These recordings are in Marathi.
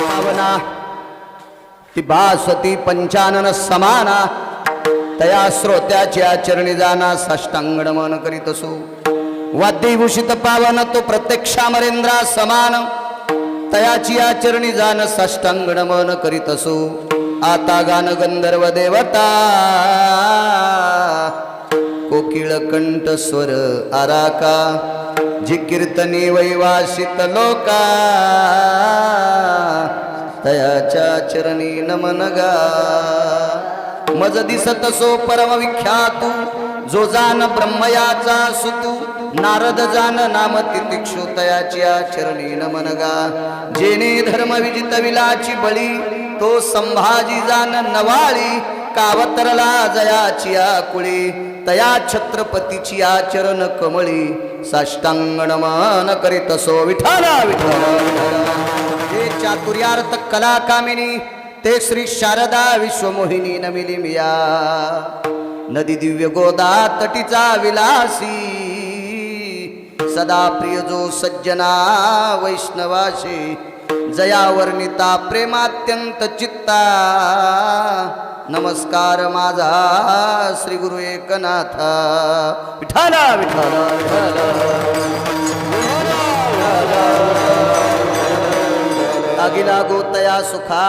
पावना ती बासती पंचानन समाना तया श्रोत्याच्या चरणी जाना साष्टांग नमन करीत असो वाद्यभूषित पावन तो प्रत्यक्षामरेंद्रा समान तयाची आचरणी जान साष्टांग नमन करीत असो आता गान गंधर्व देवता कोकिळ कंठ स्वर आराका जी कीर्तनी वैवासित लोका तयाच्या चरणी नमन गा मज दिसत सो परम विख्यातू जो जान ब्रह्मयाचा सुतू नारद जान नाम तितिक्षु तयाची चरणी नमन गा जेने धर्म विजित विलाची बळी तो संभाजी जान नवाळी कावतरला जयाची कुळी तया छत्रपतीची आचरण कमळी साष्टांग नमन करीत असो विठाला विठाला हे चातुर्यार्थ कला कामिनी ते श्री शारदा विश्वमोहिनी नमिली मिया नदी दिव्य गोदा तटीचा विलासी सदा प्रिय जो सज्जना वैष्णवाशी जया वर्णिता प्रेमात्यंत चित्ता नमस्कार माझा श्री गुरु एकनाथा विठाला विठाला अगिला गोतया सुखा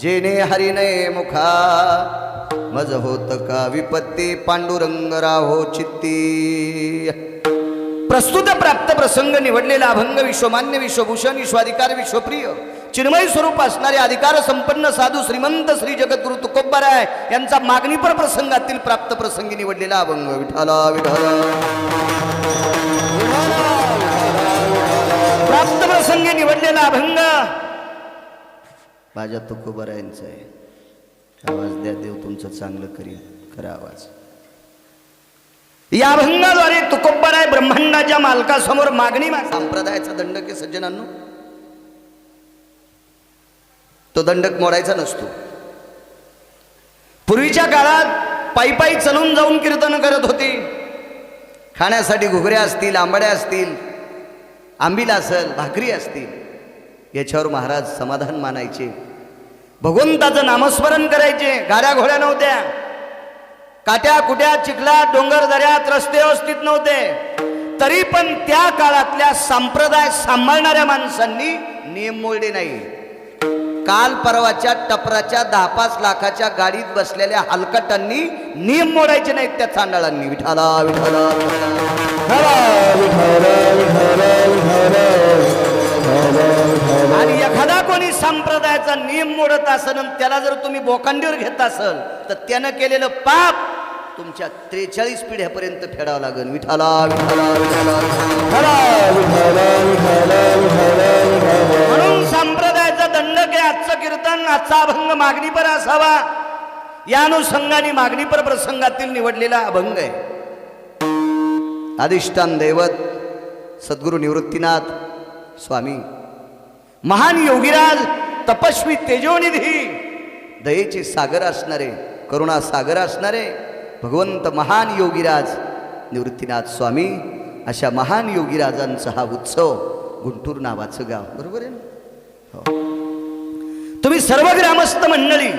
जेने हरिने मुखा मज होत का विपत्ती पांडुरंग राहो चित्ती प्रस्तुत प्राप्त प्रसंग निवडलेला अभंग विश्वमान्य विश्वभूषण विश्वाधिकार विश्वप्रिय चिन्मय स्वरूप असणारे अधिकार संपन्न साधू श्रीमंत श्री जगद्गुरु तुकोबाराय यांचा मागणीपर प्रसंगातील प्राप्त प्रसंगी निवडलेला अभंग विठाला विठाला प्राप्त प्रसंगी निवडलेला अभंग माझ्या तुकोबारायांचा आहे आवाज द्या देव तुमचं चांगलं करील करा आवाज या अभंगाद्वारे तुकोबाराय ब्रह्मांडाच्या मालकासमोर मागणी संप्रदायाचा दंडक आहे सज्जनांनो तो दंडक मोडायचा नसतो पूर्वीच्या काळात पायी पायी चलून जाऊन कीर्तन करत होते खाण्यासाठी घुगऱ्या असतील आंबड्या असतील आंबील असेल भाकरी असतील याच्यावर महाराज समाधान मानायचे भगवंताचं नामस्मरण करायचे गाड्या घोड्या नव्हत्या काट्या कुट्या चिखलात डोंगर दऱ्यात रस्ते व्यवस्थित नव्हते तरी पण त्या काळातल्या संप्रदाय सांभाळणाऱ्या माणसांनी नियम मोडले नाही काल परवाच्या टपराच्या 10-5 लाखाच्या गाडीत बसलेल्या हलकटांनी नियम मोडायचे नाहीत त्या चांडाळांनी विठाला विठाला आणि एखादा कोणी संप्रदायाचा नियम मोडत असेल त्याला जर तुम्ही बोकांडीवर घेत असाल तर त्यानं केलेलं पाप तुमच्या 43 पिढ्यापर्यंत फेडावं लागेल विठाला विठाला म्हणून संप्रदायाचा दंडक आहे आजचं कीर्तन आजचा अभंग मागणीपर असावा या अनुषंगाने मागणीपर प्रसंगातील निवडलेला अभंग आहे अधिष्ठान दैवत सद्गुरु निवृत्तीनाथ स्वामी महान योगीराज तपस्वी तेजोनिधी दयेचे सागर असणारे करुणा सागर असणारे भगवंत महान योगीराज निवृत्तीनाथ स्वामी अशा महान योगीराजांचा हा उत्सव गुंटूर नावाचं गाव बरोबर आहे ना हो तुम्ही सर्व ग्रामस्थ मंडळी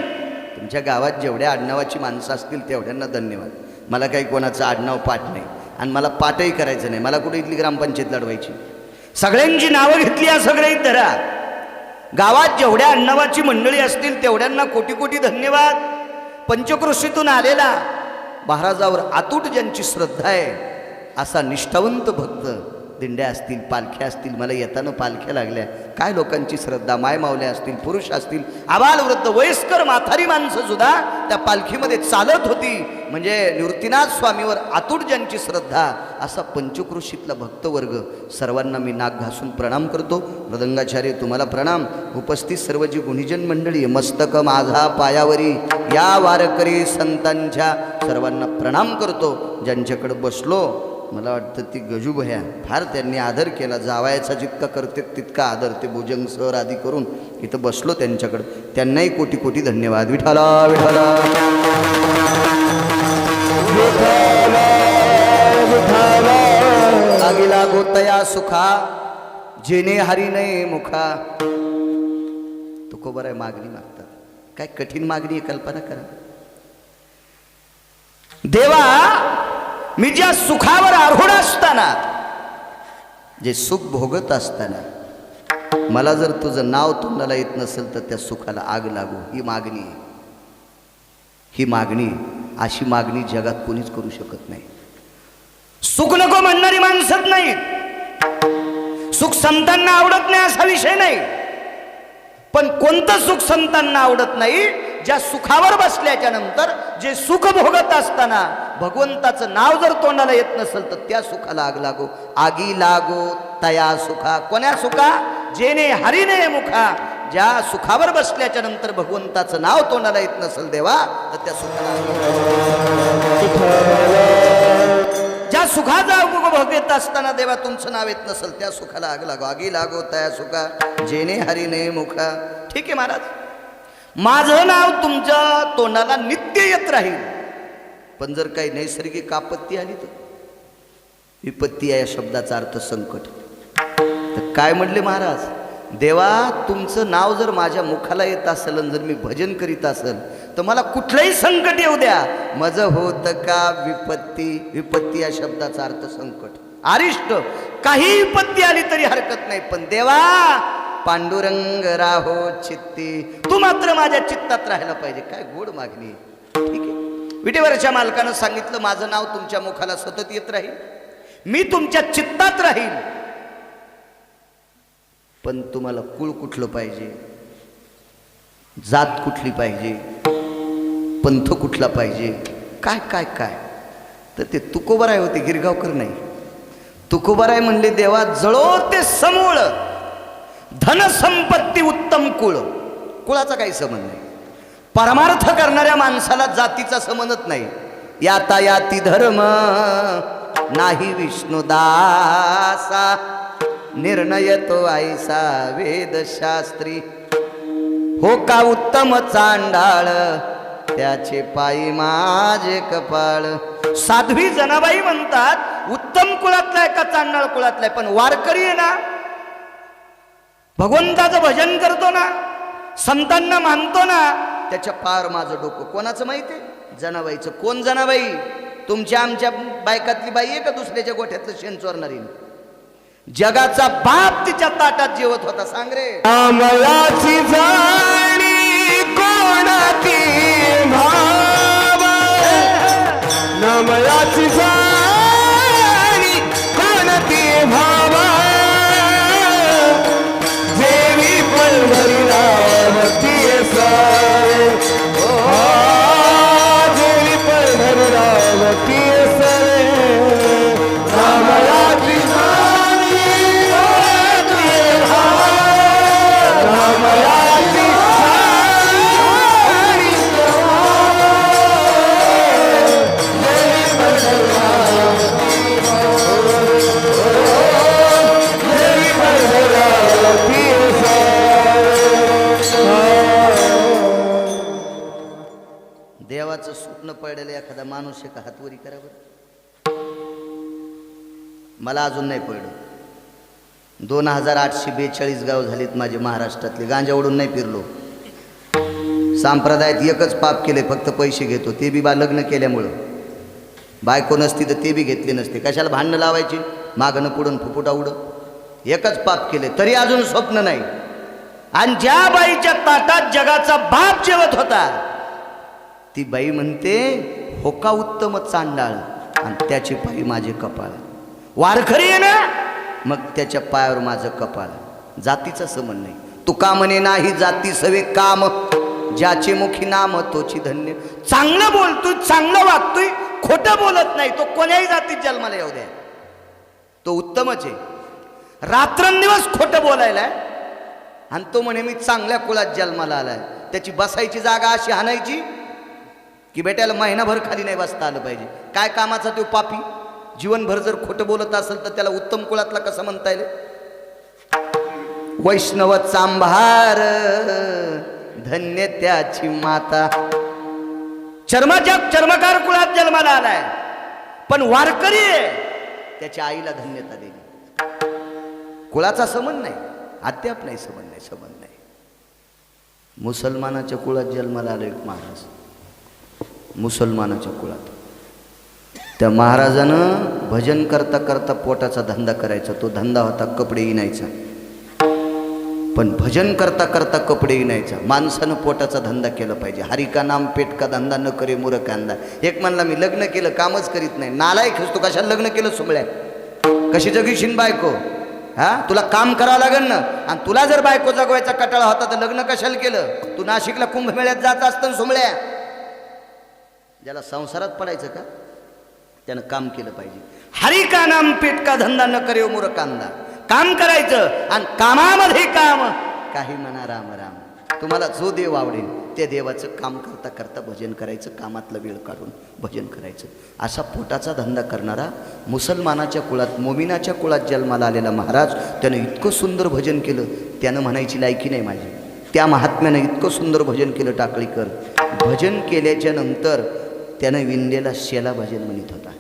तुमच्या गावात जेवढ्या आडनावाची माणसं असतील तेवढ्यांना धन्यवाद मला काही कोणाचं आडनाव पाठ नाही आणि मला पाठही करायचं नाही मला कुठे इथली ग्रामपंचायत लढवायची सगळ्यांची नावं घेतली या सगळ्यांनी धरा गावात जेवढ्या आडनावाची मंडळी असतील तेवढ्यांना कोटी कोटी धन्यवाद पंचक्रोशीतून आलेला महाराजावर अतूट ज्यांची श्रद्धा आहे असा निष्ठावंत भक्त दिंड्या असतील पालख्या असतील मला येताना पालख्या लागल्या काय लोकांची श्रद्धा माय मावल्या असतील पुरुष असतील आबाल वृद्ध वयस्कर म्हातारी माणसं सुद्धा त्या पालखीमध्ये चालत होती म्हणजे निवृत्तीनाथ स्वामीवर अतूट ज्यांची श्रद्धा असा पंचक्रोशीतला भक्तवर्ग सर्वांना मी नाक घासून प्रणाम करतो मृदंगाचार्य तुम्हाला प्रणाम उपस्थित सर्व जी गुणीजन मंडळी मस्तक माझा पायावरी या वारकरी संतांच्या सर्वांना प्रणाम करतो ज्यांच्याकडे बसलो मला वाटतं ती गजूभया फार त्यांनी आदर केला जावायचा जितका करते तितका आदर ते भुजंग सर आदी करून इथं बसलो त्यांच्याकडं त्यांनाही कोटी कोटी धन्यवाद विठाला विठाला विठाला लागिला गोतया सुखा जेणे हरी नये मुखा. तुकोबर आहे मागणी मागतात. काय कठीण मागणी आहे, कल्पना करा. देवा, मी ज्या सुखावर आरूढ असताना, जे सुख भोगत असताना मला जर तुझं नाव तोंडाला येत नसेल तर त्या सुखाला आग लागू. ही मागणी आहे. ही मागणी, अशी मागणी जगात कोणीच करू शकत नाही. सुख नको म्हणणारी माणसंच नाहीत. सुख संतांना आवडत नाही असा विषय नाही, पण कोणतं सुख संतांना आवडत नाही? ज्या सुखावर बसल्याच्या नंतर जे सुख भोगत असताना भगवंताचं नाव जर तोंडाला येत नसेल तर त्या सुखाला आग लागो. आगी लागो तया सुखा. कोण्या सुखा? जेणे हरिने मुखा. ज्या सुखावर बसल्याच्या नंतर भगवंताचं नाव तोंडाला येत नसेल देवा तर त्या सुखाला, ज्या सुखाचा उपभोग घेत असताना देवा तुमचं नाव येत नसेल त्या सुखाला आग लागो. आगी लागो तया सुखा जेणे हरिने मुखा. ठीक आहे महाराज, माझं नाव तुमच्या तोंडाला नित्य येत राहील, पण जर काही नैसर्गिक आपत्ती आली तर, विपत्ती या शब्दाचा अर्थ संकट. तर काय म्हणले महाराज? देवा, तुमचं नाव जर माझ्या मुखाला येत असेल आणि जर मी भजन करीत असेल तर मला कुठलंही संकट येऊ द्या, माझं होत का विपत्ती. विपत्ती या शब्दाचा अर्थ संकट, अरिष्ट. काही विपत्ती आली तरी हरकत नाही, पण देवा पांडुरंग राहो चित्ती, तू मात्र माझ्या चित्तात राहायला पाहिजे. काय गोड मागणी. ठीक आहे, विटेवरच्या मालकानं सांगितलं माझं नाव तुमच्या मुखाला सतत येत राहील, मी तुमच्या चित्तात राहील, पण तुम्हाला कुळ कुठलं पाहिजे, जात कुठली पाहिजे, पंथ कुठला पाहिजे, काय काय काय. तर ते तुकोबाराय होते, गिरगावकर नाही. तुकोबाराय म्हणले देवा जळो ते समूळ, धनसंपत्ती उत्तम कुळ. कुळाचा काही संबंध नाही. परमार्थ करणाऱ्या माणसाला जातीचा संबंधच नाही. यातायाती धर्म नाही विष्णुदासा, निर्णय तो ऐसा वेदशास्त्री. हो का उत्तम चांडाळ, त्याचे पायी माझे कपाळ. साध्वी जनाबाई म्हणतात उत्तम कुळातलाय का चांडाळ कुळातलाय, पण वारकरी आहे ना, भगवंताचं भजन करतो ना, संतांना मानतो ना, त्याच्या पार माझं डोकं. कोणाचं माहिती आहे? जनाबाईचं. कोण जनाबाई? तुमच्या आमच्या बायकातली बाई आहे का दुसऱ्याच्या गोठ्यातलं शेण चोरणारी? जगाचा बाप तिच्या ताटात जेवत होता. सांग रे. अमलाची जाणी कोणाती भावा, नमलाची जाणी कोणाती भावा, देवी पलवरी रावती सारे, देवी पलवरी रावती सारे. नमलाची देवाचं स्वप्न पडलेलं एखादा माणूस आहे का? हातवरी करा बरं. मला अजून नाही पडलं. 2842 गाव झालीत माझे महाराष्ट्रातले. गांजा ओढून नाही फिरलो. संप्रदायात एकच पाप केले, फक्त पैसे घेतो, ते बी लग्न केल्यामुळं. बायको नसती तर ते बी घेतले नसते. कशाला भांडणं लावायची, मागणं पुढून फुफुटा उडं. एकच पाप केले, तरी अजून स्वप्न नाही. आणि ज्या बाईच्या ताटात जगाचा बाप जेवत होता ती बाई म्हणते हो का उत्तम चांडाळ, आणि त्याचे पायी माझे कपाळ. वारकरी आहे ना, मग त्याच्या पायावर माझं कपाळ. जातीचा संबंध नाही. तुका म्हणे नाही जाती सवे काम, ज्याचे मुखी नाम तोची धन्य. चांगलं बोलतोय, चांगलं वागतोय, खोटं बोलत नाही, तो कोण्याही जातीत जन्माला येऊ द्या, तो उत्तमच आहे. रात्रंदिवस खोटं बोलायला, आणि तो म्हणे मी चांगल्या कुळात जन्माला आलाय. त्याची बसायची जागा अशी हाणायची की बेट्याला महिनाभर खाली नाही बसता आलं पाहिजे. काय कामाचा तो पापी? जीवनभर जर खोटं बोलत असेल तर त्याला उत्तम कुळातला कसं म्हणता येईल? वैष्णव चांभार धन्य त्याची माता. चर्मकार कुळात जन्माला आलाय, पण वारकरी आहे, त्याच्या आईला धन्यता दिली. कुळाचा संबंध नाही, अद्याप नाही संबंध नाही. मुसलमानाच्या कुळात जन्माला आलो एक महाराज, मुसलमानाच्या कुळात. त्या महाराजानं भजन करता करता पोटाचा धंदा करायचा. तो धंदा होता कपडे इणायचा. पण भजन करता करता कपडे इणायचा. माणसानं पोटाचा धंदा केला पाहिजे. हरी का नाम पेट का धंदा न करे मूर्खांदा. एक म्हणला मी लग्न केलं कामच करीत नाही. नालायक तू कशाला लग्न केलं सुमळ्या? कशी जगीशीन बायको? हा, तुला काम करावं लागेल ना. आणि तुला जर बायको जगवायचा कटाळा होता तर लग्न कशाला केलं? तू नाशिकला कुंभमेळ्यात जात असतं सुमळ्या. ज्याला संसारात पडायचं का त्यानं काम केलं पाहिजे. हरी का नाम पेट का धंदा न करे मूर्खांदा. काम करायचं आणि कामामध्ये काम काही म्हणा राम राम. तुम्हाला जो देव आवडेल त्या देवाचं काम करता करता भजन करायचं. कामातला वेळ काढून भजन करायचं. असा पोटाचा धंदा करणारा मुसलमानाच्या कुळात, मोमिनाच्या कुळात जन्माला आलेला महाराज, त्यानं इतकं सुंदर भजन केलं. त्यानं म्हणायची लायकी नाही माझी. त्या महात्म्यानं इतकं सुंदर भजन केलं टाकळीकर. भजन केल्याच्या नंतर त्यानं विणलेला शेला भजन म्हणत होता.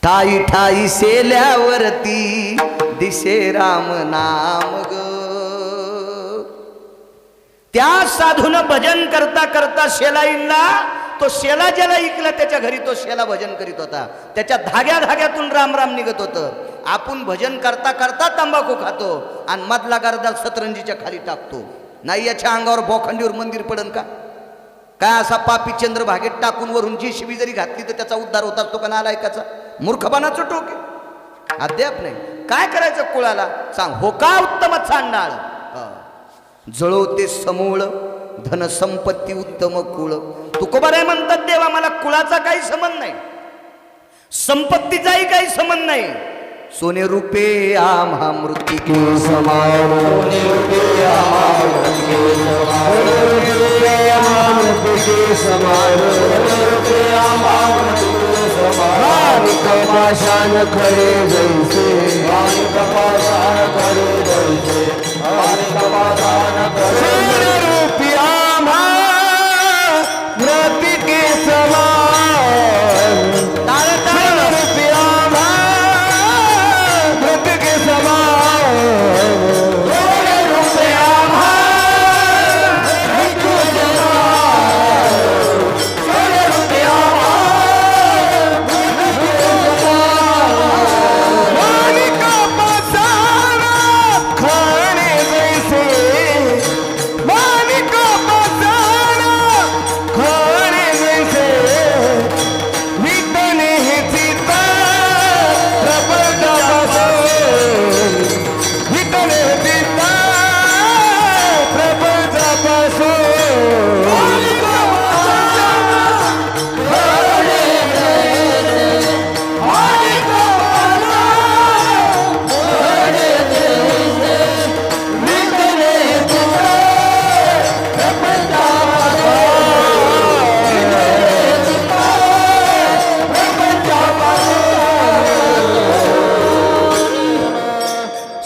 ठाई ठाई सेल्यावरती दिसे राम नाम ग. त्या साधून भजन करता करता शेला इनला. तो शेला ज्याला इकला त्याच्या घरी तो शेला भजन करीत होता. त्याच्या धाग्या धाग्यातून राम राम निघत होतं. आपण भजन करता करता तंबाखू खातो आणि मधला गर्दा सतरंजीच्या खाली टाकतो. नाही याच्या अंगावर बोखंडीवर मंदिर पडन का? काय असा पापी चंद्रभागेत टाकून वरून जी शिबी जरी घातली तर त्याचा उद्धार होत असतो का नालायकाचा? मूर्खपणाचं टोके. अद्याप नाही. काय करायचं कुळाला सांग. हो का उत्तम चांडाळ जळवते समूळ धनसंपत्ती उत्तम कुळ. तुकोबाराय म्हणतात देवा मला कुळाचा काही संबंध नाही, संपत्तीचाही काही संबंध नाही. सोने रुपे आम्हा मृत्तिके समान. सोने रुपये आम्हा मृत्तिके समान. सोने रुपये आम्हा मृत्तिके समान. सोने रुपये आम्हा मृत्तिके समान. माणिक पाषाण खरे जैसे. माणिक पाषाण खरे जैसे. माणिक पाषाण खरे.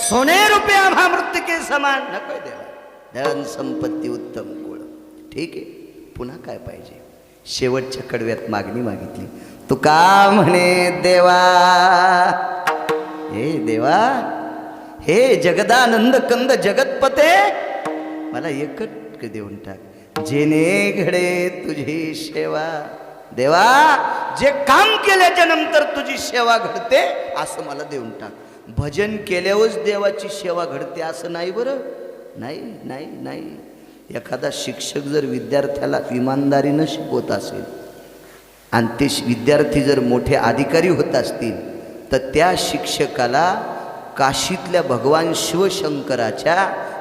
सोने रुपये आम्हा मृत्तिके समान. धन संपत्ती उत्तम कुळ. ठीक आहे, पुन्हा काय पाहिजे? शेवटच्या कडव्यात मागणी मागितली. तू का म्हणे देवा, हे देवा, हे जगदानंद कंद जगतपते, मला एकच देऊन टाक. जेने घडे तुझी सेवा. देवा, जे काम केल्याच्या नंतर तुझी सेवा घडते असं मला देऊन टाक. भजन केल्यावरच देवाची सेवा घडते असं नाही बरं. नाही नाही नाही. एखादा शिक्षक जर विद्यार्थ्याला इमानदारीनं शिकवत असेल आणि ते विद्यार्थी जर मोठे अधिकारी होत असतील तर त्या शिक्षकाला काशीतल्या भगवान शिवशंकराच्या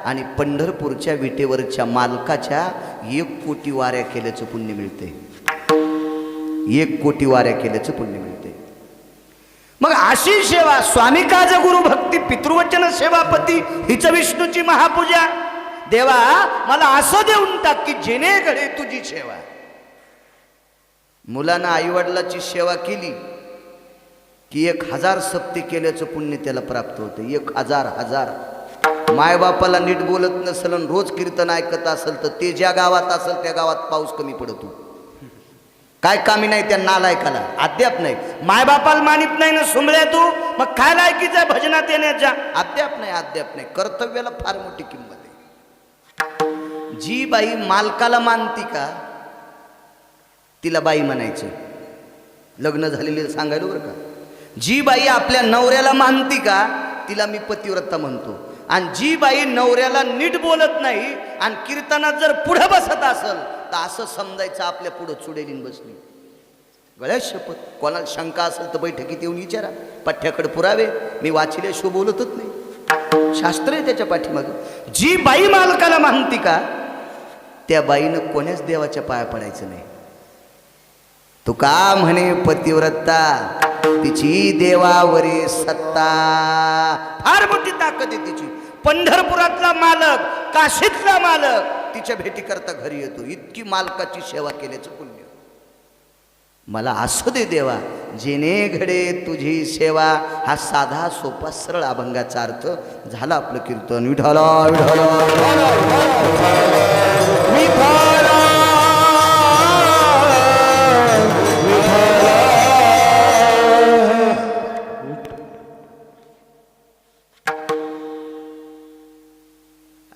आणि पंढरपूरच्या विटेवरच्या मालकाच्या 1 कोटी वाऱ्या केल्याचं पुण्य मिळते. 1 कोटी वाऱ्या केल्याचं पुण्य मिळते. मग अशी सेवा, स्वामी काज गुरु भक्ती पितृवचन सेवापती हिच विष्णूची महापूजा. देवा, मला असं देऊन टाक की जेणे घडे तुझी सेवा. मुलानं आईवडिलाची सेवा केली की 1000 सप्ते केल्याचं पुण्य त्याला प्राप्त होतं. 1000. मायबापाला नीट बोलत नसेल आणि रोज कीर्तन ऐकत असेल तर ते ज्या गावात असेल त्या गावात पाऊस कमी पडतो. काय कामी नाही त्या नालायकाला, अद्याप नाही. मायबापाला मानित नाही ना सुंबळ्या तू, मग काय लायकीचा भजनात येण्याच्या? अद्याप नाही, अद्याप नाही. कर्तव्याला फार मोठी किंमत आहे. जी बाई मालकाला मानती का तिला बाई म्हणायचं, लग्न झालेली सांगायला बरं का. जी बाई आपल्या नवऱ्याला मानती का तिला मी पतिव्रता म्हणतो. आणि जी बाई नवऱ्याला नीट बोलत नाही आणि कीर्तनात जर पुढे बसत असेल तर असं समजायचं आपल्या पुढं चुडेलीन बसली. गळ्यात शपथ. कोणाला शंका असेल तर बैठकीत येऊन विचारा, पठ्याकडे पुरावे. मी वाचिल्याशिवाय बोलतच नाही, शास्त्र आहे त्याच्या पाठीमागं. जी बाई मालकाला मानती का त्या बाईनं कोण्याच देवाच्या पाया पडायचं नाही. तू का म्हणे पतिव्रता तिची देवावरी सत्ता. फार मोठी ताकद आहे तिची. पंढरपुरातला मालक, काशीतला मालक तिच्या भेटी करता घरी येतो. इतकी मालकाची सेवा केल्याचं पुण्य. मला असू दे देवा जेने घडे तुझी सेवा. हा साधा सोपा सरळ अभंगाचा अर्थ झाला. आपलं कीर्तन विठ्ठला विठ्ठला विठ्ठला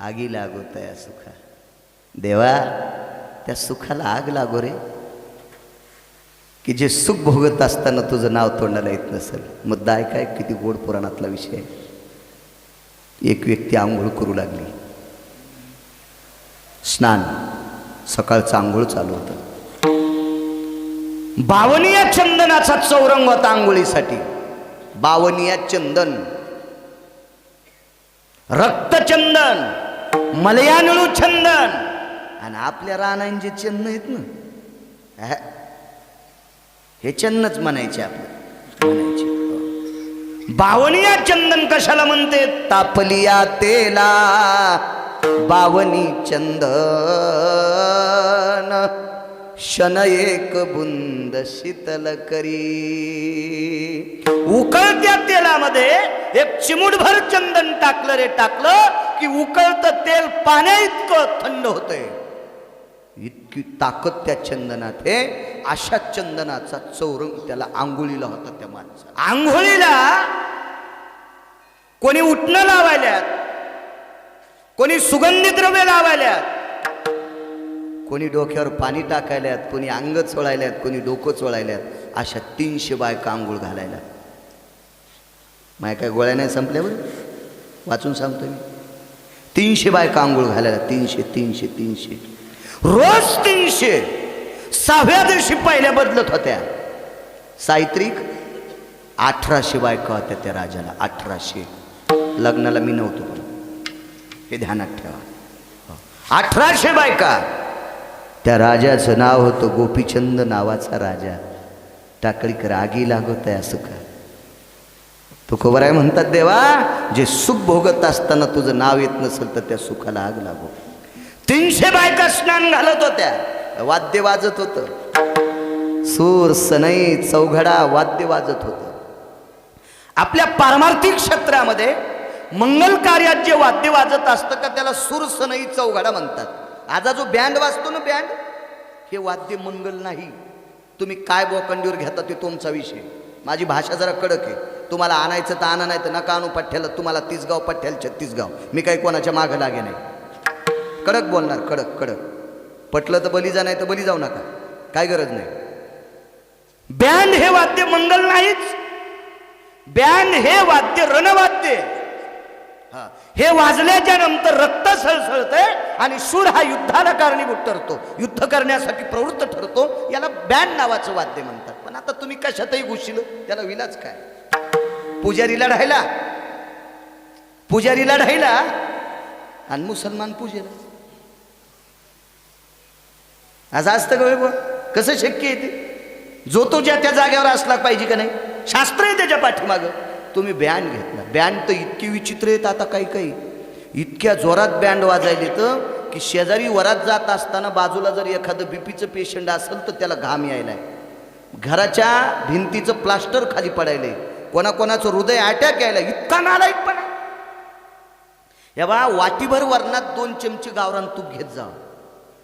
आगी लागो तया सुखा. देवा त्या सुखाला आग लागो रे, की जे सुख भोगत असताना तुझं नाव तोंडाला येत नसेल. मुद्दा आहे काय, किती गोड पुराणातला विषय आहे. एक व्यक्ती आंघोळ करू लागली. स्नान, सकाळचं आंघोळ चालू होतं. बावनिया चंदनाचा चौरंग होता आंघोळीसाठी. बावनिया चंदन, रक्तचंदन, मलयानळू चंदन. आणि आपल्या रानांचे चंदन आहेत ना, हे चंदनच म्हणायचे आपलं म्हणायचे. बावनिया चंदन कशाला म्हणते? तापलिया तेला बावनी चंदन शन एक बुंद शीतल करी. उकळत्या तेलामध्ये एक चिमूटभर चंदन टाकलं रे, टाकलं की उकळतं तेल पाण्या इतकं थंड होतंय. इतकी ताकद त्या चंदनात आहे. अशा चंदनाचा चौरंग त्याला आंघोळीला होता त्या माणसाला. आंघोळीला कोणी उठणं लावायल्यात, कोणी सुगंधी द्रव्य लावायल्यात, कोणी डोक्यावर पाणी टाकायल्यात, कोणी अंग चोळायल्यात, कोणी डोकं चोळायल्यात. अशा 300 बायका आंघोळ घालायला. माय काय गोळ्या नाही संपल्या बरं, वाचून सांगतो मी. 300 बायका आंघोळ घालायला. 300 300 300 रोज 300. 6व्या दिवशी पहिल्या बदलत होत्या. सावित्रिक 1800 बायका होत्या त्या राजाला. 1800. लग्नाला मी नव्हतो, पण हे ध्यानात ठेवा. 1800 बायका. त्या राजाचं नाव होतं गोपीचंद नावाचा राजा. टाकळीक रागी लागत आहे असं का? तुकोबराय म्हणतात, देवा जे सुख भोगत असताना तुझं नाव येत नसेल तर त्या सुखाला आग लागो. 300 बायका स्नान घालत होत्या. वाद्य वाजत होतं. सूर सनई चौघडा वाद्य वाजत होतं. आपल्या पारमार्थिक क्षेत्रामध्ये मंगल कार्यात जे वाद्य वाजत असतं का त्याला सूर सनई चौघडा म्हणतात. आजा जो बँड वाजतो ना, बँड, हे वाद्य मंगल नाही. तुम्ही काय बोकंडीवर घेता ते तुमचा विषय. माझी भाषा जरा कडक आहे. तुम्हाला आणायचं तर आणा, नाही तर नका आणू पठ्ठ्याला. तुम्हाला 30 गाव पठ्ठ्याला 36 गाव. मी काही कोणाच्या मागं लागे नाही. कडक बोलणार, कडक कडक. पटलं तर बली जा, नाही तर बली जाऊ नका, काय गरज नाही. बँड हे वाद्य मंगल नाहीच. बँड हे वाद्य रणवाद्य. हे वाजल्याच्या नंतर रक्त सळसळतंय आणि शूर हा युद्धाला कारणीभूत ठरतो, युद्ध करण्यासाठी प्रवृत्त ठरतो. याला बँड नावाचं वाद्य म्हणतात. पण आता तुम्ही कशातही घुसलो त्याला विलाच काय? पुजारीला राहिला, पुजारीला राहिला आणि मुसलमान पूजेला. असं असतं का? कसं शक्य आहे ते? जो तो ज्या त्या जागेवर असला पाहिजे का नाही? शास्त्र आहे त्याच्या पाठीमागं. तुम्ही बँड घेतला. बँड तर इतकी विचित्र आहेत आता. काही काही इतक्या जोरात बँड वाजायले तर की शेजारी वरात जात असताना बाजूला जर एखादं बीपीचं पेशंट असेल तर त्याला घाम यायलाय. घराच्या भिंतीचं प्लास्टर खाली पडायलंय. कोणाकोणाचं हृदय अटॅक यायला. इतका नालायकपणा. या बा वाटीभर वरणात 2 चमचे गावरान तूप घेत जा.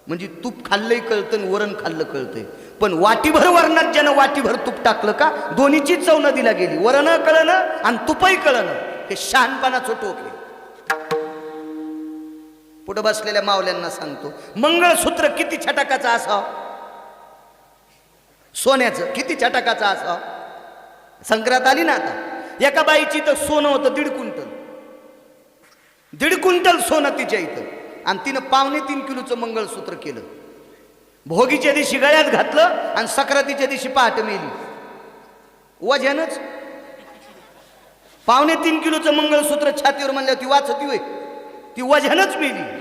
म्हणजे तूप खाल्लंही कळतं आणि वरण खाल्लं कळतंय. पण वाटीभर वरणात ज्यानं वाटीभर तूप टाकलं का दोन्हीची चव नदीला गेली. वरण कळलं आणि तुपही कळलं. हे शहाणपणाचं टोक आहे. पुढे बसलेल्या मावल्यांना सांगतो, मंगळसूत्र किती छटाकाचं असावं, सोन्याचं किती छटाकाचं असावं. संक्रांत आली ना आता, एका बाईची तर सोनं होतं 1.5 क्विंटल. 1.5 क्विंटल सोनं तिच्या इथं, आणि तिनं 2.25 किलोचं मंगळसूत्र केलं. भोगीच्या दिवशी गळ्यात घातलं आणि सक्रातीच्या दिवशी पहाटे मेली. वजनच 2.25 किलोचं मंगळसूत्र छातीवर म्हणल्यावर ती वाचती होय, ती वजनच मेली.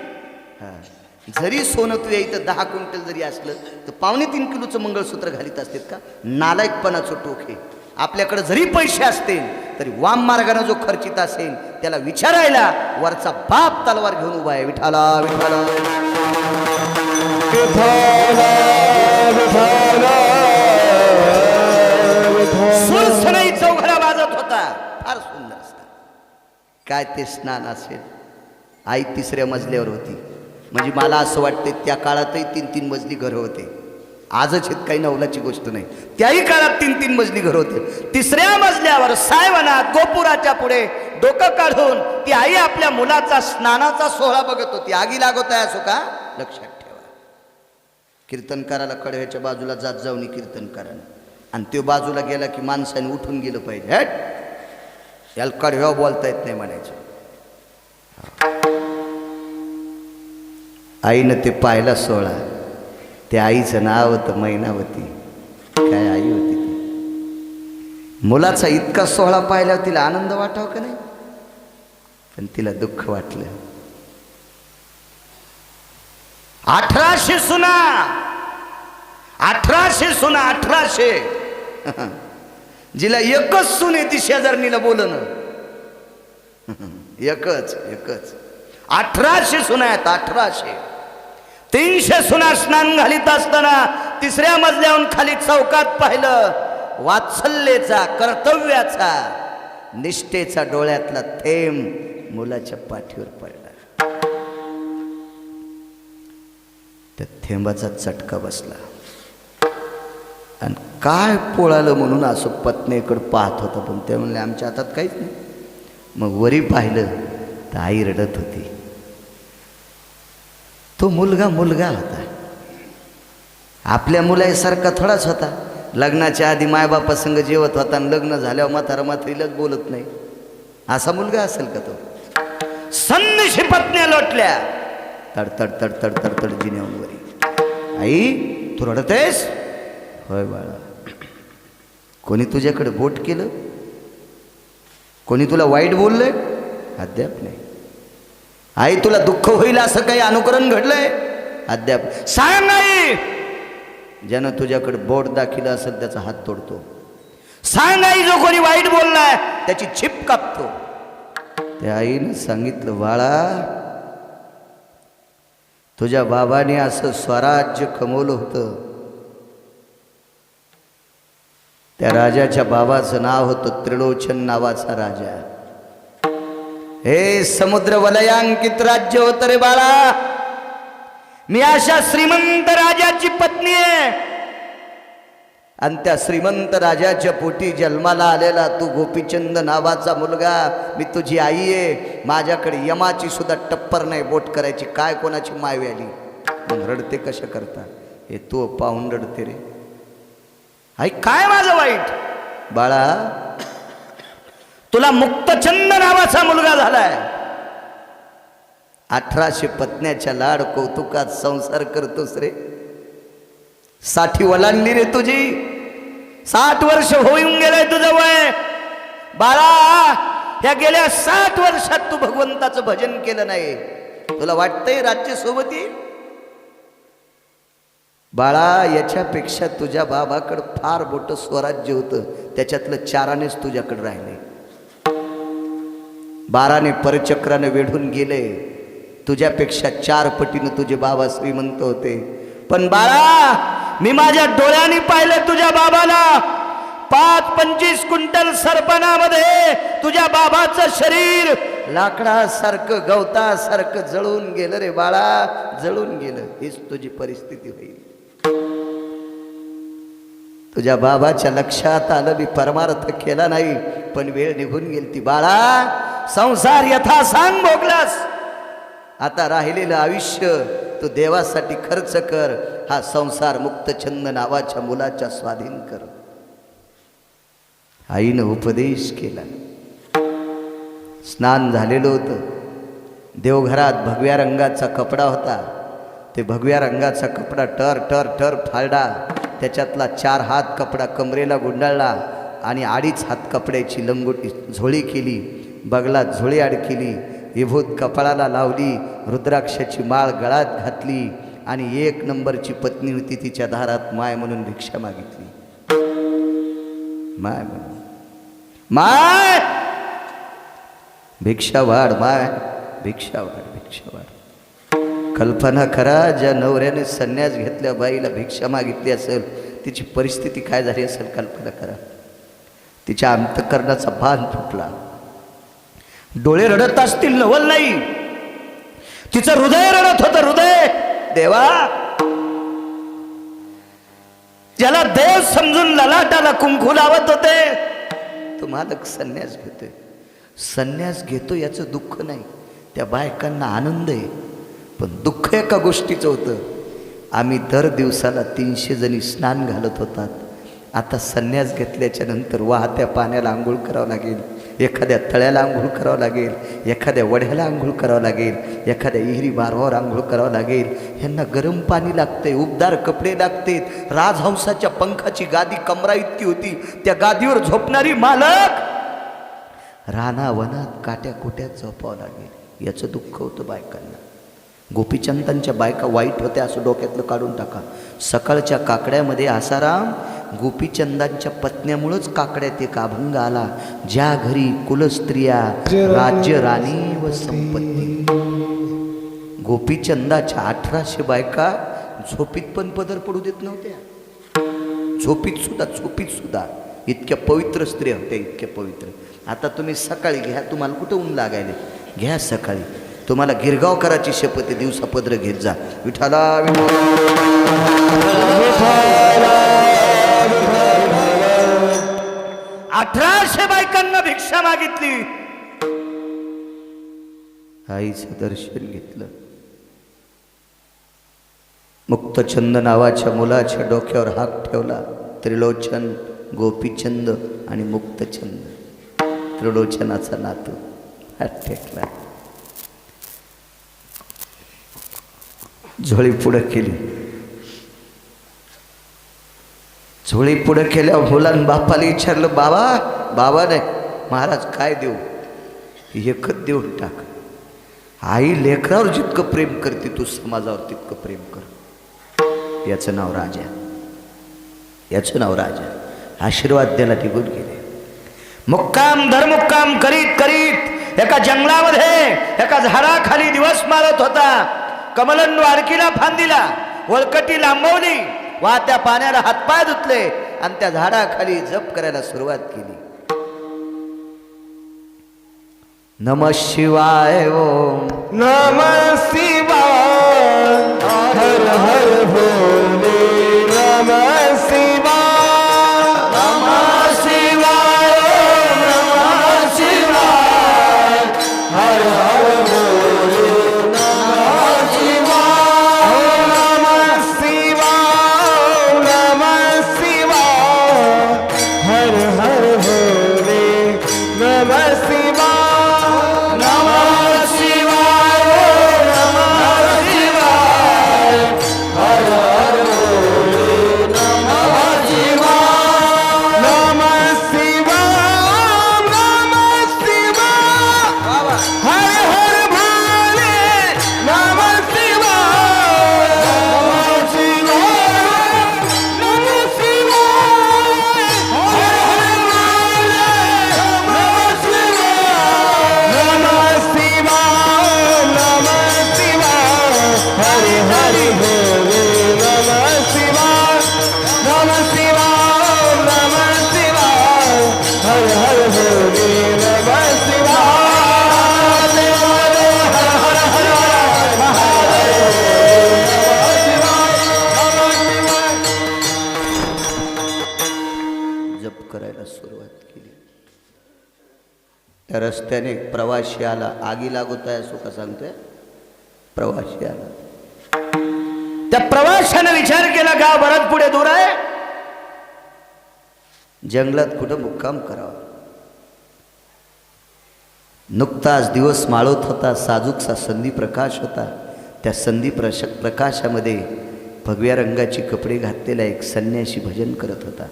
जरी सोनं तुझ्या इथं 10 क्विंटल जरी असलं तर 2.25 किलोचं मंगळसूत्र घालीत असतात का? नालायकपणाचं टोक आहे. आपल्याकडे जरी पैसे असतील तरी वाम मार्गाने जो खर्चित असेल त्याला विचारायला वरचा बाप तलवार घेऊन उभा आहे. विठाला विठाला सुरसणाई चौघडा वाजत होता. फार सुंदर असतात. काय ते स्नान असेल. आई 3ऱ्या मजल्यावर होती. म्हणजे मला असं वाटतं त्या काळातही 3-3 मजली घरं होते. आजच हे काही नवलाची गोष्ट नाही. त्याही काळात 3-3 मजली घर होते. 3ऱ्या मजल्यावर सायवनात गोपुराच्या पुढे डोकं काढून ती आई आपल्या मुलाचा स्नानाचा सोहळा बघत होती. आगी लागत आहे असो का लक्षात ठेवा. कीर्तनकाराला कडव्याच्या बाजूला जात जाऊन कीर्तन करा, आणि तो बाजूला गेला की माणसाने उठून गेलं पाहिजे. हट, याला कडव्या बोलता येत नाही म्हणायचं. आईनं ते पाहिला सोहळा. त्या आईचं नाव होतं मैनावती. काय आई होती ती. मुलाचा इतका सोहळा पाहिल्यावर तिला आनंद वाटावा का नाही, पण तिला दुःख वाटलं. 1800 सुना, 1800 सुना, 1800. जिला एकच सून आहे ती शेजारणीला बोलणं. एकच 1800 सुना आहेत. 1800. 300 सुना स्नान घालीत असताना 3ऱ्या मजल्याहून खाली चौकात पाहिलं. वात्सल्येचा, कर्तव्याचा, निष्ठेचा डोळ्यातला थेंब मुलाच्या पाठीवर पडला. त्या थेंबाचा चटका बसला. आणि काय पोळालं म्हणून असं पत्नीकडे पाहत होता, पण ते म्हणले आमच्या हातात काहीच नाही. मग वरी पाहिलं तर आई रडत होती. तो मुलगा होता. आपल्या मुलासारखा थोडाच होता. लग्नाच्या आधी मायबापासंग जेवत होता आणि लग्न झाल्यावर म्हातारा म्हातारीलाच बोलत नाही. असा मुलगा असेल का तो? संन्याशी पत्न्या लोटल्या. तडतड तडतड तडतड जिन्यावर वरी. आई तू रडतेस? होय बाळा. कोणी तुझ्याकडे बोट केलं? कोणी तुला वाईट बोललंय? अद्याप नाही. आई तुला दुःख होईल असं काही अनुकरण घडलंय? अद्याप. सांग आई. ज्यानं तुझ्याकडे बोट दाखिलं असेल त्याचा हात तोडतो. सांग आई, जो कोणी वाईट बोललाय त्याची छिप कापतो. त्या आईनं सांगितलं, बाळा तुझ्या बाबाने असं स्वराज्य कमवलं होतं. त्या राजाच्या बाबाचं नाव होतं त्रिलोचन नावाचा राजा. हे समुद्र वलयांकित राज्य होतं रे बाळा. मी अशा श्रीमंत राजाची पत्नी आहे, आणि त्या श्रीमंत राजाच्या पोटी जन्माला आलेला तू गोपीचंद नावाचा मुलगा. मी तुझी आई आहे. माझ्याकडे यमाची सुद्धा टप्पर नाही बोट करायची. काय कोणाची मायवी आली. मग रडते कशा करता? हे तू पाहून रडते रे. आई काय माझं वाईट? बाळा तुला मुक्तचंद नावाचा मुलगा झालाय. 1800 पत्न्याच्या लाड कौतुकात संसार करतोस रे. 60 वलांडली रे तुझी. 60 वर्ष होऊन गेलंय तुझं वय. बाळा या गेल्या 60 वर्षात तू भगवंताचं भजन केलं नाही. तुला वाटतंय राज्य सोबत येईल? बाळा याच्यापेक्षा तुझ्या बाबाकडं फार मोठं स्वराज्य होतं. त्याच्यातलं 4 तुझ्याकडे राहिले. 12 परचक्राने वेढून गेले. तुझ्यापेक्षा 4 पटीनं तुझे बाबा श्रीमंत होते. पण बाळा मी माझ्या डोळ्यांनी पाहिलं तुझ्या बाबाला. 5-25 क्विंटल सरपणामध्ये तुझ्या बाबाचं शरीर लाकडासारखं गवतासारखं जळून गेलं रे बाळा, जळून गेलं. हीच तुझी परिस्थिती होईल. तुझ्या बाबाच्या लक्षात आलं, मी परमार्थ केला नाही, पण वेळ निघून गेली ती. बाळा, संसार यथा सांग भोगलास, आता राहिलेलं आयुष्य तू देवासाठी खर्च कर. हा संसार मुक्तछंद नावाच्या मुलाच्या स्वाधीन कर. आईनं उपदेश केला. स्नान झालेलं होतं. देवघरात भगव्या रंगाचा कपडा होता. ते भगव्या रंगाचा कपडा टर टर टर फाडला. त्याच्यातला 4 हात कपडा कमरेला गुंडाळला आणि 2.5 हात कपड्याची लंगोटी झोळी केली. बगलात झोळी अडकिली. विभूत कपाळाला लावली. रुद्राक्षाची माळ गळ्यात घातली आणि 1 नंबरची पत्नी होती. तिच्या दारात माय म्हणून भिक्षा मागितली. माय म्हणून, माय भिक्षा वाढ, माय भिक्षा वाढ, भिक्षा वाढ. कल्पना करा, ज्या नवऱ्याने संन्यास घेतल्या बाईला भिक्षा मागितली असेल, तिची परिस्थिती काय झाली असेल. कल्पना करा. तिच्या अंतःकरणाचा बांध फुटला. डोळे रडत असतील, नवल नाही, तिचं हृदय रडत होतं. हृदय, देवा, ज्याला देव समजून ललाटाला कुंकू लावत होते, तो मालक संन्यास घेतोय. संन्यास घेतो याचं दुःख नाही, त्या बायकांना आनंद आहे. पण दुःख एका गोष्टीचं होतं, आम्ही दर दिवसाला 300 जणी स्नान घालत होतात. आता संन्यास घेतल्याच्या नंतर वाहत्या पाण्याला आंघोळ करावं लागेल, एखाद्या तळ्याला आंघोळ करावं लागेल, एखाद्या वड्याला आंघोळ करावं लागेल, एखाद्या इहिरी बारवावर आंघोळ करावं लागेल. ह्यांना गरम पाणी लागतंय, उबदार कपडे लागतात. राजहंसाच्या पंखाची गादी कमरा इतकी होती. त्या गादीवर झोपणारी मालक रानावनात काट्या कुट्यात झोपावं लागेल. याचं दुःख होतं बायकांना. गोपीचंदांच्या बायका वाईट होत्या असं डोक्यातलं काढून टाका. सकाळच्या काकड्यामध्ये आसाराम, गोपीचंदांच्या पत्न्यामुळंच काकड्यात एक अभंग आला. ज्या घरी कुलस्त्रिया राज्य राणी व संपत्ती. गोपीचंदाच्या 1800 बायका झोपीत पण पदर पडू देत नव्हत्या. झोपीत सुद्धा इतक्या पवित्र स्त्रिया होत्या, इतक्या पवित्र. आता तुम्ही सकाळी घ्या, तुम्हाला कुठं ऊन लागायले, घ्या सकाळी. तुम्हाला गिरगावकराची शपथ आहे, दिवसा पदर घेत जा. विठाला 1800 बायकांना भिक्षा मागितली. आईचं दर्शन घेतलं. मुक्तछंद नावाच्या मुलाच्या डोक्यावर हात ठेवला. त्रिलोचन, गोपीचंद आणि मुक्तछंद, त्रिलोचनाचा नातू हात टेकला. झोळी पुढं केली. झोळी पुढं केल्यावर मुलानं बापाला विचारलं, बाबा, बाबा नाही महाराज, काय देऊ? एकच देऊन टाक. आई लेकरावर जितकं प्रेम करते, तू समाजावर तितकं प्रेम कर. याचं नाव राजा, याचं नाव राजा. आशीर्वाद द्यायला निघून गेले. मुक्काम धरमुक्काम करीत करीत एका जंगलामध्ये एका झाडाखाली दिवस मारत होता. कमलंडू आडकीला फांदीला, वळकटी लांबवली, वाहत्या पाण्याला हातपाय धुतले आणि त्या झाडाखाली जप करायला सुरुवात केली. नमः शिवाय ओम नमः शिवाय, हर हर भोले. नमः शिवाय, नमः शिवाय, नमः शिवाय, हर हर भोले. नमः शिवाय, नमः शिवाय, नमः शिवाय, हर हर भोले. नमः शिवाय, नमः शिवाय, नमः शिवाय, हर हर भोले. रस्त्याने प्रवासी आला, आगी लागत आहे असो का सांगतोय, प्रवासी आला. त्या प्रवाशाने विचार केला गाव बराच पुढे दूर आहे, जंगलात कुठं मुक्काम करावा. नुकताच दिवस माळवत होता, साजूकसा संधी प्रकाश होता. त्या संधी प्रकाशामध्ये भगव्या रंगाची कपडे घातलेला एक संन्यासी भजन करत होता.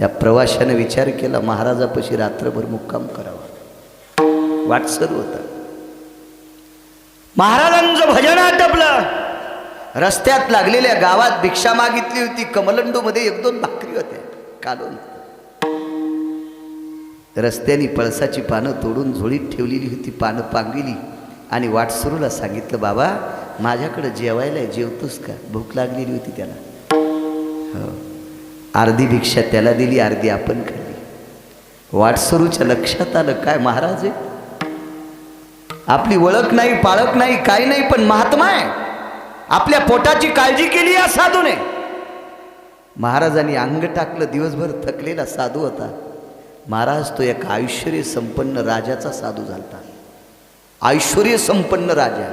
या प्रवाशाने विचार केला महाराजापाशी रात्रभर मुक्काम करावा. वाटसरू होता. महाराजांचं भजन आटपलं. रस्त्यात लागलेल्या गावात भिक्षा मागितली होती. कमलंडू मध्ये 1-2 भाकरी होत्या काढून. रस्त्याने पळसाची पानं तोडून झोळीत ठेवलेली होती. पानं पांगिली आणि वाटसरूला सांगितलं, बाबा माझ्याकडे जेवायला जेवतोस का? भूक लागलेली होती त्याला. हो. अर्धी भिक्षा त्याला दिली, अर्धी आपण खाल्ली. वाटसरूच्या लक्षात आलं काय महाराज आहे, आपली ओळख नाही, पाळख नाही, काही नाही, पण महात्मा आहे. आपल्या पोटाची काळजी केली या साधूने. महाराजांनी अंग टाकलं. दिवसभर थकलेला साधू होता. महाराज तो एक ऐश्वर्य संपन्न राजाचा साधू झालता. ऐश्वर्य संपन्न राजा,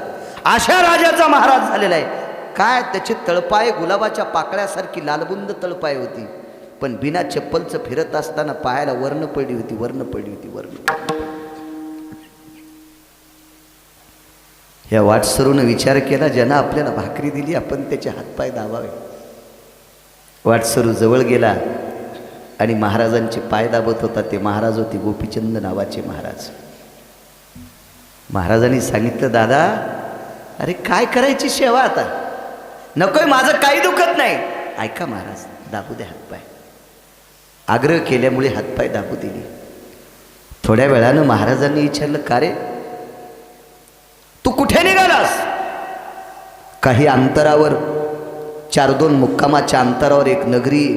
अशा राजाचा महाराज झालेला आहे. काय त्याचे तळपाय गुलाबाच्या पाकळ्यासारखी लालबुंद तळपाय होती, पण बिना चप्पलचं फिरत असताना पायाला वर्ण पडली होती, वर्ण पडली होती, वर्ण. या वाटसरूनं विचार केला, ज्यानं आपल्याला भाकरी दिली आपण त्याचे हातपाय दाबावे. वाटसरू जवळ गेला आणि महाराजांचे पाय दाबत होता. ते महाराज होते गोपीचंद नावाचे महाराज. महाराजांनी सांगितलं, दादा अरे काय करायची सेवा आता, नकोय, माझं काही दुखत नाही. ऐका महाराज, दाबू द्या हातपाय. आग्रह केल्यामुळे हातपाय दाबू दिले. थोड्या वेळानं महाराजांनी विचारलं, का रे तू कुठे निघालास? काही अंतरावर 4-2 मुक्कामाच्या अंतरावर एक नगरी,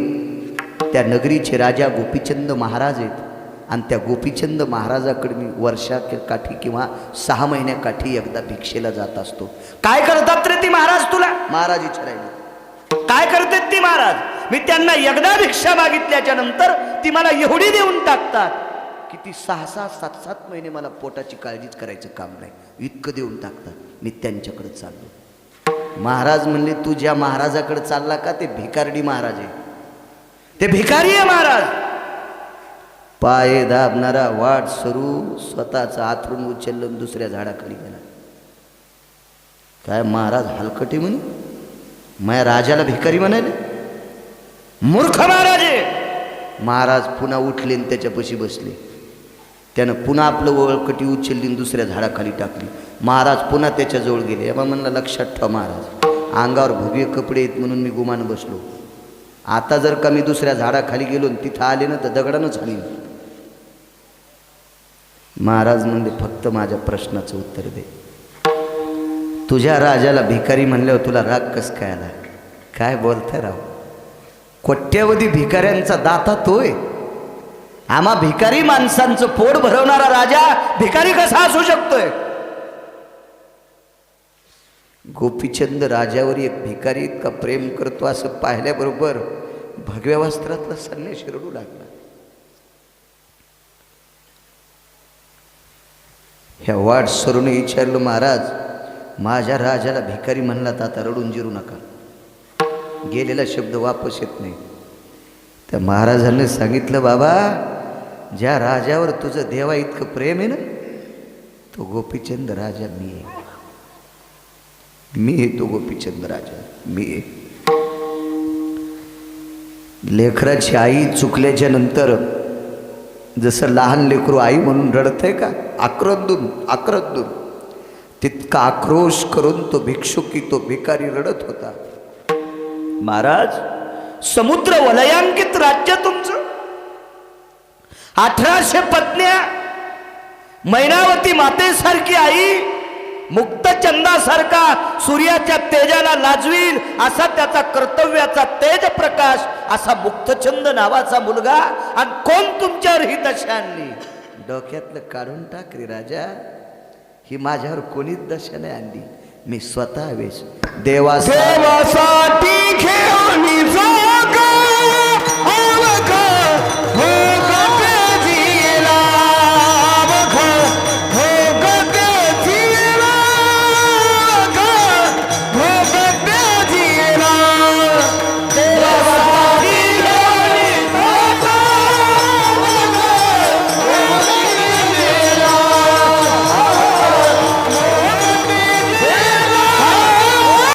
त्या नगरीचे राजा गोपीचंद महाराज आहेत. आणि त्या गोपीचंद महाराजाकडे मी वर्षाकाठी किंवा 6 महिन्याकाठी एकदा भिक्षेला जात असतो. काय करतात रे ती महाराज तुला? महाराज विचारायला, काय करतात ती महाराज? मी त्यांना एकदा भिक्षा मागितल्याच्या नंतर ती मला एवढी देऊन टाकतात की ती 6-6, 7-7 महिने मला पोटाची काळजीच करायचं काम नाही, इतकं देऊन टाकतात. मी त्यांच्याकडे चाललो. महाराज म्हणले, तू ज्या महाराजाकडे चालला का ते भिकारडी महाराज आहे, ते भिकारी आहे महाराज. पाय दाबणारा वाटसरू स्वतःचा आथरून उचललं, दुसऱ्या झाडाखाली गेला. काय महाराज हलकटे म्हणे, माझ्या राजाला भिकारी म्हणाले? मूर्ख महाराज आहे. महाराज पुन्हा उठले आणि त्याच्यापाशी बसले. त्यानं पुन्हा आपलं वळकटी उचलली आणि दुसऱ्या झाडाखाली टाकली. महाराज पुन्हा त्याच्याजवळ गेले. एव्हा म्हणला, लक्षात ठेवा महाराज, अंगावर भव्य कपडे आहेत म्हणून मी गुमान बसलो. आता जर का मी दुसऱ्या झाडाखाली गेलो आणि तिथं आले ना तर दगडानं झाली. महाराज म्हणले, फक्त माझ्या प्रश्नाचं उत्तर दे. तुझ्या राजाला भिकारी म्हणल्यावर तुला राग कस काय आला? काय बोलताय राव, कोट्यवधी भिकाऱ्यांचा दाता तोय. आम्हा भिकारी माणसांचं पोट भरवणारा राजा भिकारी कसा असू शकतोय? गोपीचंद राजावर एक भिकारी इतका प्रेम करतो असं पाहिल्याबरोबर भगव्या वस्त्रातला संन्यासी रडू लागला. ह्या वाटसरूने विचारलं, महाराज माझ्या राजाला भिकारी म्हणला तर आता रडून जिरू नका. गेलेला शब्द वापस येत नाही. त्या महाराजांनी सांगितलं, बाबा ज्या राजावर तुझं देवा इतकं प्रेम आहे ना, तो गोपीचंद राजा मी आहे. मी आहे तो गोपीचंद राजा, मी आहे. लेकराची आई चुकल्याच्या नंतर जसं लहान लेकरू आई म्हणून रडतंय का, आक्रंदून आक्रंदून, तितका आक्रोश करून तो भिक्षुकी, तो भिकारी रडत होता. महाराज समुद्र वलयांकित राज्य तुमचं, 1800 पत्न्या, मैनावती मातेसारखी आई, मुक्तचंदासारखा सूर्याच्या तेजाला लाजवील असा त्याचा कर्तव्याचा तेज प्रकाश असा मुक्तचंद नावाचा मुलगा, आणि कोण तुमच्यावर ही दशा आणली? डोक्यातलं काढून टाक रे राजा, ही माझ्यावर कोणीच दशा नाही आणली. मी स्वतः वेश देवासाठी घेऊन